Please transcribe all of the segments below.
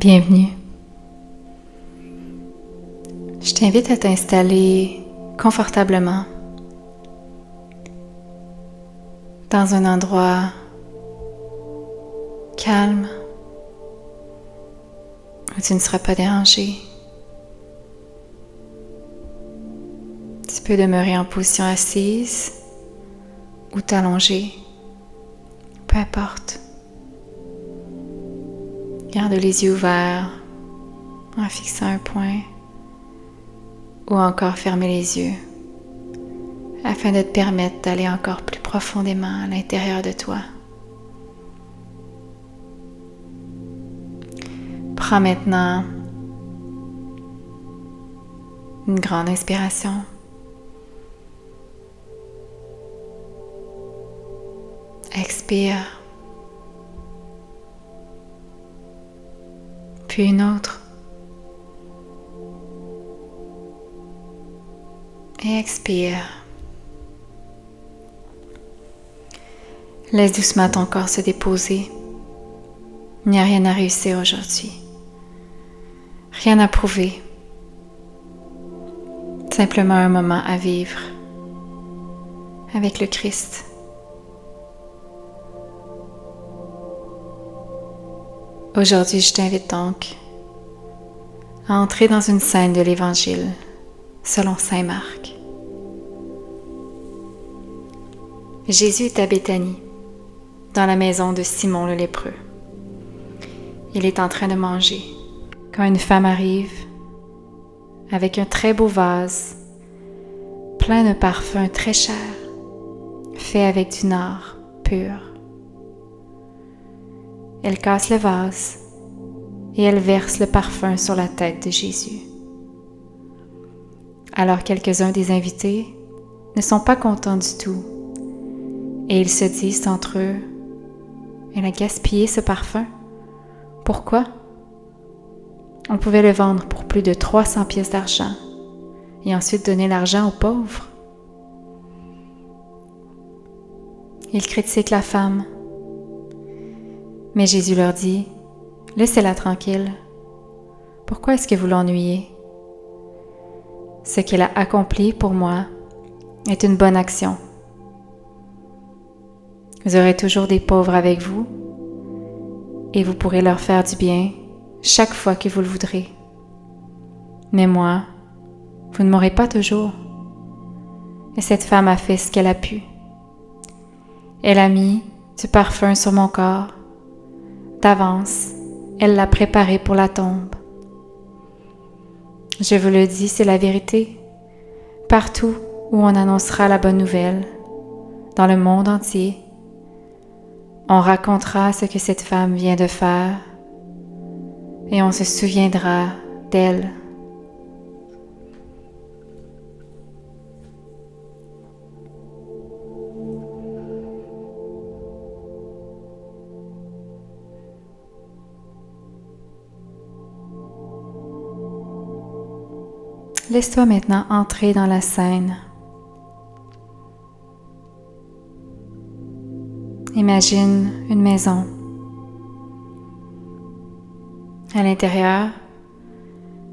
Bienvenue. Je t'invite à t'installer confortablement dans un endroit calme où tu ne seras pas dérangé. Tu peux demeurer en position assise ou t'allonger, peu importe. Garde les yeux ouverts en fixant un point ou encore fermer les yeux afin de te permettre d'aller encore plus profondément à l'intérieur de toi. Prends maintenant une grande inspiration. Expire. Puis une autre. Et expire. Laisse doucement ton corps se déposer. Il n'y a rien à réussir aujourd'hui. Rien à prouver. Simplement un moment à vivre avec le Christ. Aujourd'hui, je t'invite donc à entrer dans une scène de l'Évangile selon saint Marc. Jésus est à Béthanie, dans la maison de Simon le lépreux. Il est en train de manger quand une femme arrive avec un très beau vase plein de parfums très chers, fait avec du nard pur. Elle casse le vase et elle verse le parfum sur la tête de Jésus. Alors quelques-uns des invités ne sont pas contents du tout et ils se disent entre eux: elle a gaspillé ce parfum. Pourquoi? On pouvait le vendre pour plus de 300 pièces d'argent et ensuite donner l'argent aux pauvres. Ils critiquent la femme. Mais Jésus leur dit: laissez-la tranquille. Pourquoi est-ce que vous l'ennuyez? Ce qu'elle a accompli pour moi est une bonne action. Vous aurez toujours des pauvres avec vous et vous pourrez leur faire du bien chaque fois que vous le voudrez. Mais moi, vous ne m'aurez pas toujours. Et cette femme a fait ce qu'elle a pu. Elle a mis du parfum sur mon corps. D'avance, elle l'a préparé pour la tombe. Je vous le dis, c'est la vérité. Partout où on annoncera la bonne nouvelle, dans le monde entier, on racontera ce que cette femme vient de faire et on se souviendra d'elle. Laisse-toi maintenant entrer dans la scène. Imagine une maison. À l'intérieur,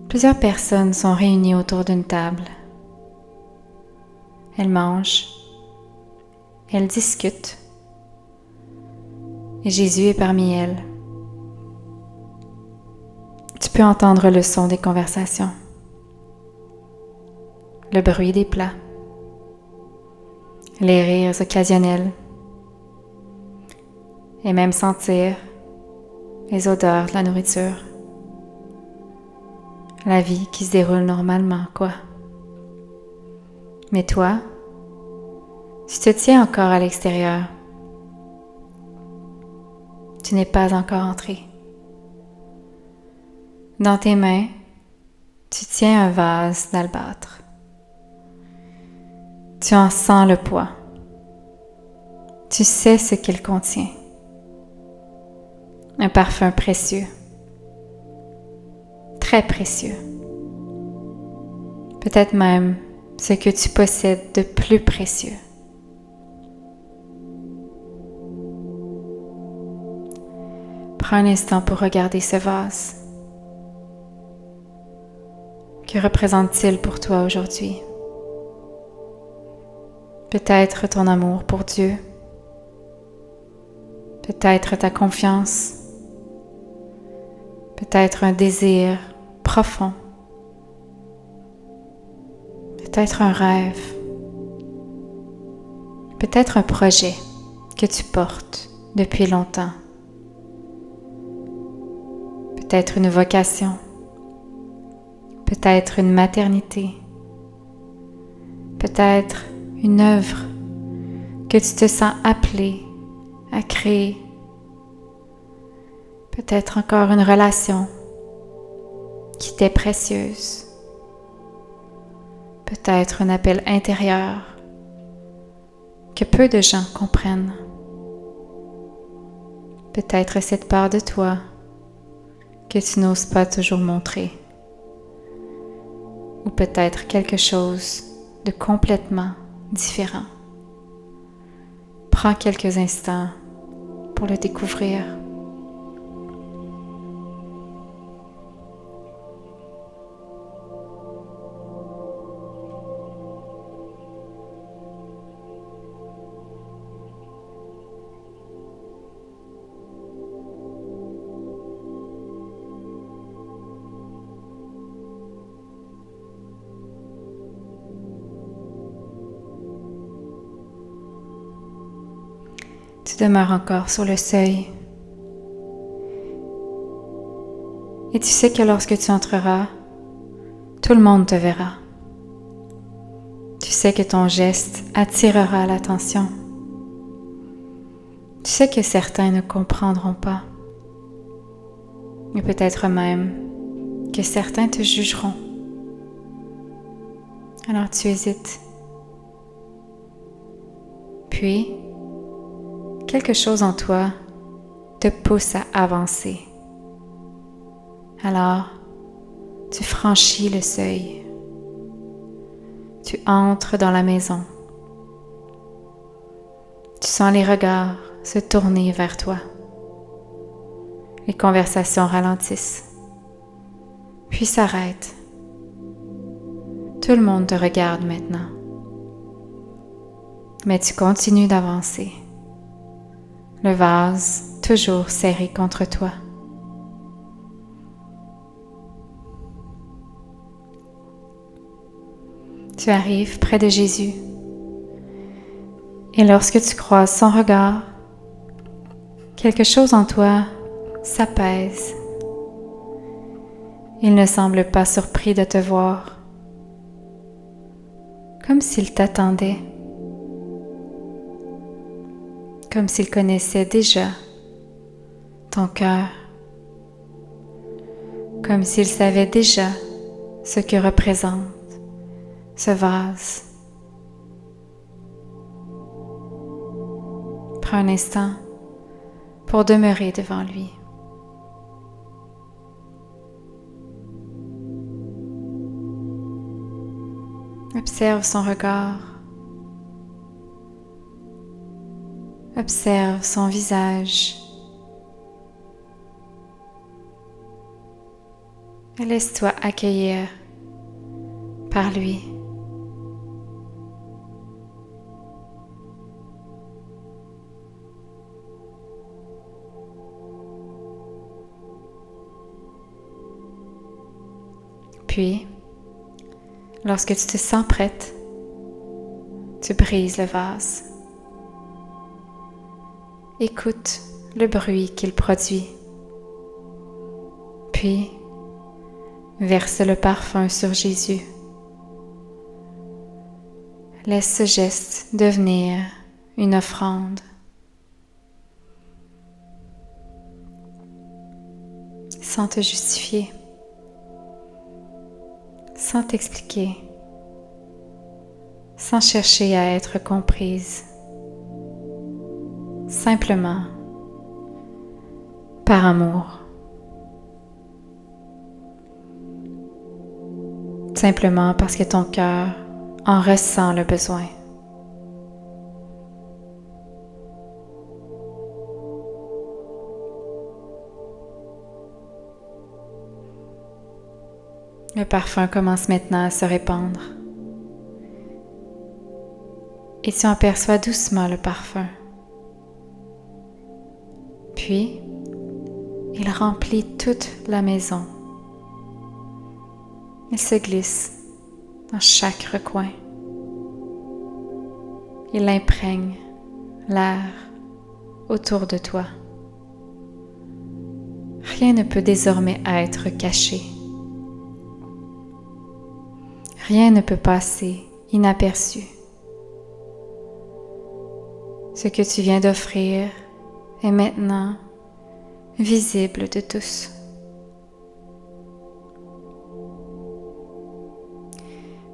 plusieurs personnes sont réunies autour d'une table. Elles mangent, elles discutent, et Jésus est parmi elles. Tu peux entendre le son des conversations, le bruit des plats, les rires occasionnels, et même sentir les odeurs de la nourriture. La vie qui se déroule normalement, quoi. Mais toi, tu te tiens encore à l'extérieur. Tu n'es pas encore entré. Dans tes mains, tu tiens un vase d'albâtre. Tu en sens le poids. Tu sais ce qu'il contient. Un parfum précieux. Très précieux. Peut-être même ce que tu possèdes de plus précieux. Prends un instant pour regarder ce vase. Que représente-t-il pour toi aujourd'hui? Peut-être ton amour pour Dieu, peut-être ta confiance, peut-être un désir profond, peut-être un rêve, peut-être un projet que tu portes depuis longtemps, peut-être une vocation, peut-être une maternité, peut-être une œuvre que tu te sens appelé à créer, peut-être encore une relation qui t'est précieuse, peut-être un appel intérieur que peu de gens comprennent, peut-être cette part de toi que tu n'oses pas toujours montrer, ou peut-être quelque chose de complètement différent. Prends quelques instants pour le découvrir. Tu demeures encore sur le seuil. Et tu sais que lorsque tu entreras, tout le monde te verra. Tu sais que ton geste attirera l'attention. Tu sais que certains ne comprendront pas. Et peut-être même que certains te jugeront. Alors tu hésites. Puis, quelque chose en toi te pousse à avancer. Alors, tu franchis le seuil. Tu entres dans la maison. Tu sens les regards se tourner vers toi. Les conversations ralentissent, puis s'arrêtent. Tout le monde te regarde maintenant. Mais tu continues d'avancer. Le vase toujours serré contre toi. Tu arrives près de Jésus. Et lorsque tu croises son regard, quelque chose en toi s'apaise. Il ne semble pas surpris de te voir, comme s'il t'attendait, comme s'il connaissait déjà ton cœur, comme s'il savait déjà ce que représente ce vase. Prends un instant pour demeurer devant lui. Observe son regard. Observe son visage. Et laisse-toi accueillir par lui. Puis, lorsque tu te sens prête, tu brises le vase. Écoute le bruit qu'il produit. Puis, verse le parfum sur Jésus. Laisse ce geste devenir une offrande. Sans te justifier, sans t'expliquer, sans chercher à être comprise, simplement par amour, simplement parce que ton cœur en ressent le besoin. Le parfum commence maintenant à se répandre. Et tu aperçois doucement le parfum. Puis, il remplit toute la maison. Il se glisse dans chaque recoin. Il imprègne l'air autour de toi. Rien ne peut désormais être caché. Rien ne peut passer inaperçu. Ce que tu viens d'offrir est maintenant visible de tous.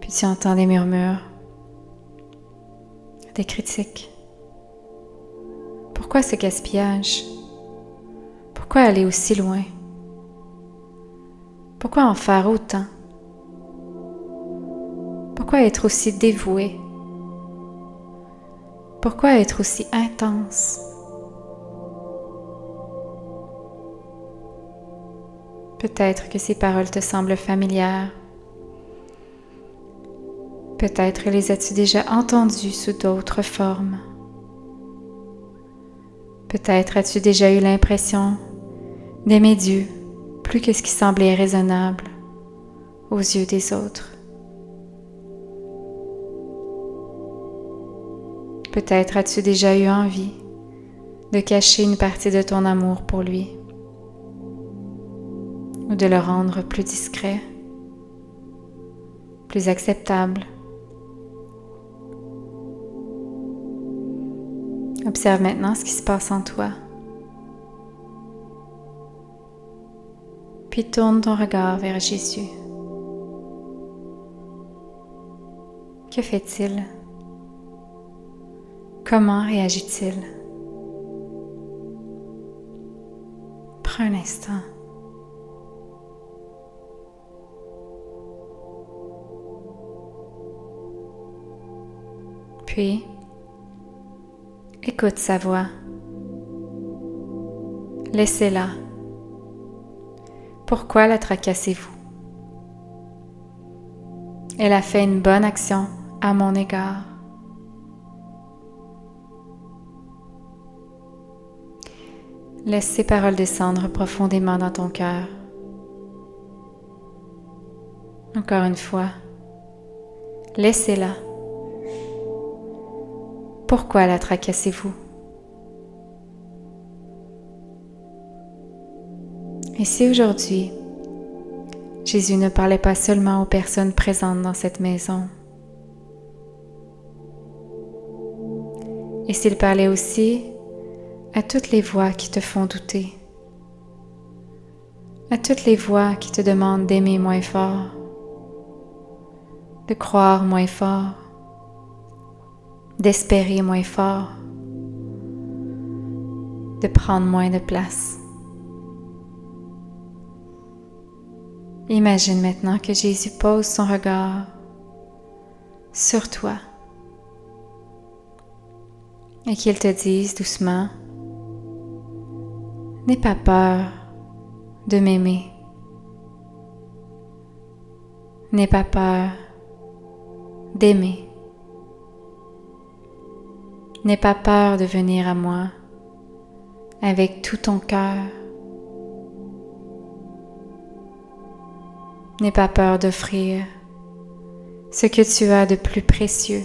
Puis tu entends des murmures, des critiques. Pourquoi ce gaspillage? Pourquoi aller aussi loin? Pourquoi en faire autant? Pourquoi être aussi dévoué? Pourquoi être aussi intense? Peut-être que ces paroles te semblent familières. Peut-être les as-tu déjà entendues sous d'autres formes. Peut-être as-tu déjà eu l'impression d'aimer Dieu plus que ce qui semblait raisonnable aux yeux des autres. Peut-être as-tu déjà eu envie de cacher une partie de ton amour pour lui ou de le rendre plus discret, plus acceptable. Observe maintenant ce qui se passe en toi. Puis tourne ton regard vers Jésus. Que fait-il? Comment réagit-il? Prends un instant. Puis, écoute sa voix. Laissez-la. Pourquoi la tracassez-vous? Elle a fait une bonne action à mon égard. Laisse ces paroles descendre profondément dans ton cœur. Encore une fois, laissez-la. Pourquoi la tracassez-vous? Et si aujourd'hui, Jésus ne parlait pas seulement aux personnes présentes dans cette maison, et s'il parlait aussi à toutes les voix qui te font douter, à toutes les voix qui te demandent d'aimer moins fort, de croire moins fort, d'espérer moins fort, de prendre moins de place. Imagine maintenant que Jésus pose son regard sur toi et qu'il te dise doucement: n'aie pas peur de m'aimer. N'aie pas peur d'aimer. N'aie pas peur de venir à moi avec tout ton cœur. N'aie pas peur d'offrir ce que tu as de plus précieux.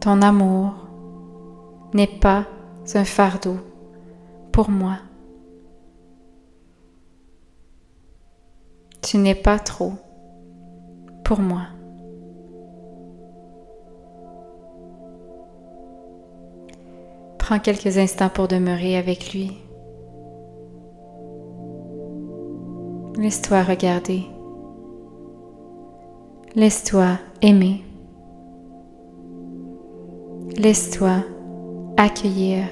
Ton amour n'est pas un fardeau pour moi. Tu n'es pas trop pour moi. Prends quelques instants pour demeurer avec lui. Laisse-toi regarder. Laisse-toi aimer. Laisse-toi accueillir.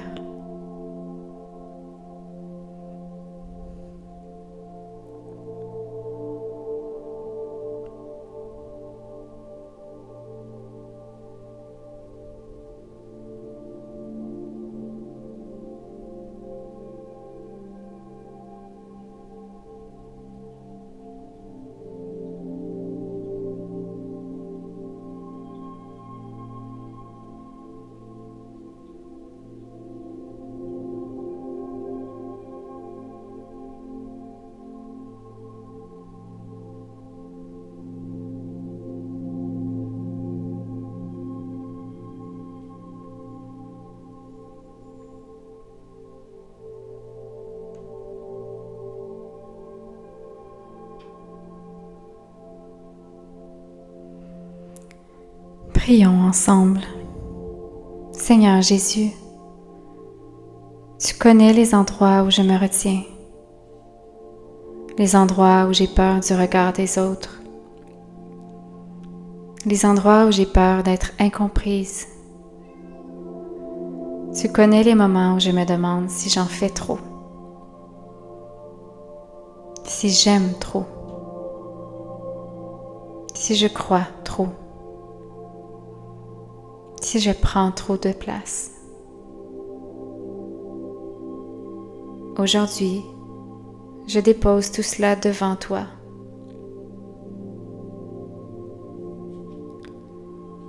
Prions ensemble. Seigneur Jésus, tu connais les endroits où je me retiens, les endroits où j'ai peur du regard des autres, les endroits où j'ai peur d'être incomprise. Tu connais les moments où je me demande si j'en fais trop, si j'aime trop, si je crois trop, si je prends trop de place. Aujourd'hui, je dépose tout cela devant toi.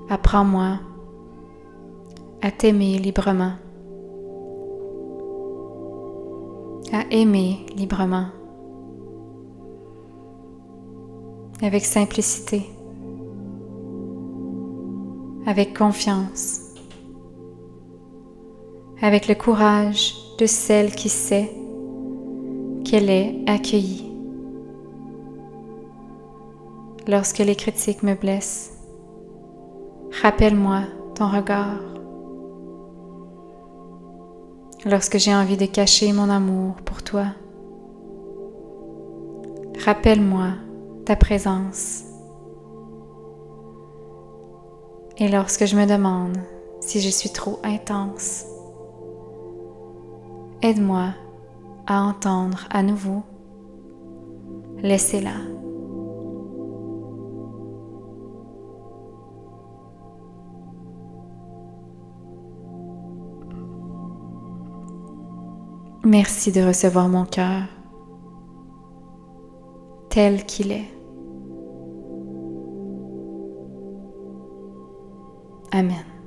Apprends-moi à t'aimer librement, à aimer librement, avec simplicité, avec confiance, avec le courage de celle qui sait qu'elle est accueillie. Lorsque les critiques me blessent, rappelle-moi ton regard. Lorsque j'ai envie de cacher mon amour pour toi, rappelle-moi ta présence. Et lorsque je me demande si je suis trop intense, aide-moi à entendre à nouveau. Laissez-la. Merci de recevoir mon cœur tel qu'il est. Amen.